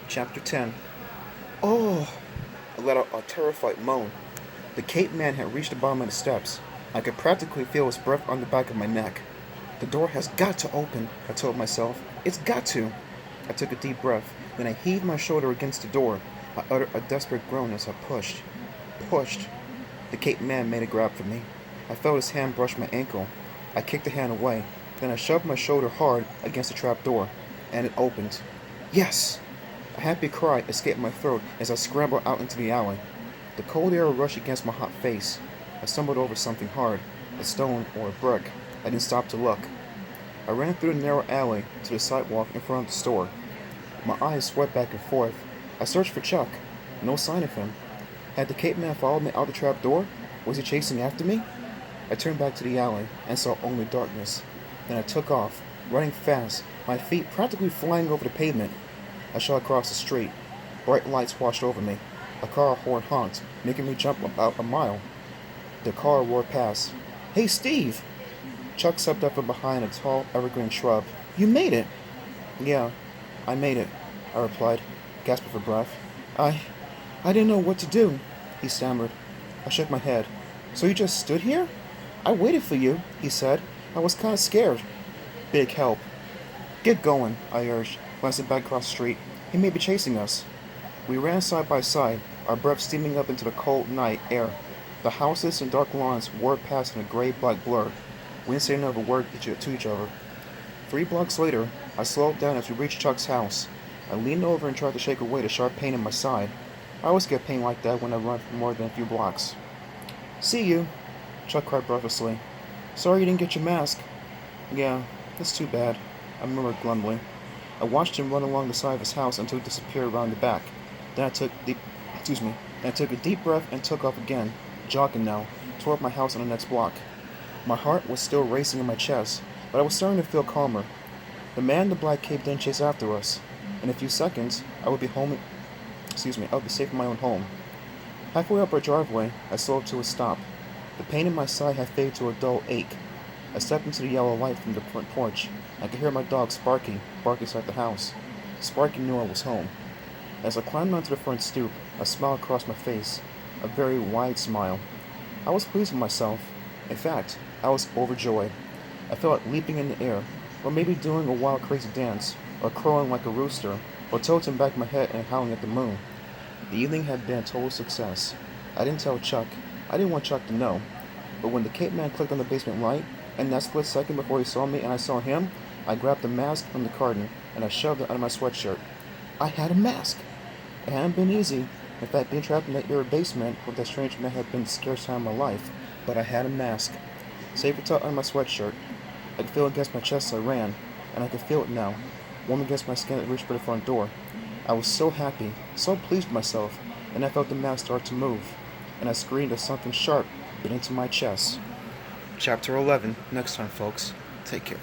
Chapter 10. Oh! I let out a terrified moan. The caveman had reached the bottom of the steps. I could practically feel his breath on the back of my neck. The door has got to open, I told myself. It's got to! I took a deep breath, then I heaved my shoulder against the door. I uttered a desperate groan as I pushed. Pushed. The caveman made a grab for me. I felt his hand brush my ankle. I kicked the hand away. Then I shoved my shoulder hard against the trap door, and it opened. Yes! A happy cry escaped my throat as I scrambled out into the alley. The cold air rushed against my hot face. I stumbled over something hard, a stone or a brick. I didn't stop to look. I ran through the narrow alley to the sidewalk in front of the store. My eyes swept back and forth. I searched for Chuck. No sign of him. Had the caveman followed me out the trap door? Was he chasing after me? I turned back to the alley and saw only darkness. Then I took off, running fast, my feet practically flying over the pavement. I shot across the street. Bright lights washed over me. A car horn honked, making me jump about a mile. The car roared past. "Hey, Steve!" Chuck stepped up from behind a tall evergreen shrub. "You made it!" "Yeah, I made it," I replied, gasping for breath. I didn't know what to do," he stammered. I shook my head. "So you just stood here?" "I waited for you," he said. "I was kind of scared." "Big help." "Get going," I urged, glancing back across the street. "He may be chasing us." We ran side by side, our breath steaming up into the cold night air. The houses and dark lawns whirred past in a gray-black blur. We didn't say another word to each other. 3 blocks later, I slowed down as we reached Chuck's house. I leaned over and tried to shake away the sharp pain in my side. I always get pain like that when I run for more than a few blocks. "See you," Chuck cried breathlessly. "Sorry you didn't get your mask." "Yeah, that's too bad," I murmured glumly. I watched him run along the side of his house until he disappeared around the back. Then I took a deep breath and took off again, jogging now, toward my house on the next block. My heart was still racing in my chest, but I was starting to feel calmer. The man in the black cape didn't chase after us. In a few seconds, I would be safe in my own home. Halfway up our driveway, I slowed to a stop. The pain in my side had faded to a dull ache. I stepped into the yellow light from the front porch. I could hear my dog Sparky bark inside the house. Sparky knew I was home. As I climbed onto the front stoop, a smile crossed my face, a very wide smile. I was pleased with myself. In fact, I was overjoyed. I felt like leaping in the air, or maybe doing a wild crazy dance, or crowing like a rooster, or tilting back my head and howling at the moon. The evening had been a total success. I didn't tell Chuck. I didn't want Chuck to know. But when the caveman clicked on the basement light, and that split second before he saw me and I saw him, I grabbed the mask from the carton and I shoved it under my sweatshirt. I had a mask! It hadn't been easy. In fact, being trapped in that eerie basement with that strange man had been the scariest time of my life. But I had a mask. Safe tucked under my sweatshirt. I could feel it against my chest as I ran, and I could feel it now, warm against my skin that reached for the front door. I was so happy, so pleased with myself, and I felt the mask start to move, and I screamed as something sharp bit into my chest. Chapter 11, next time, folks. Take care.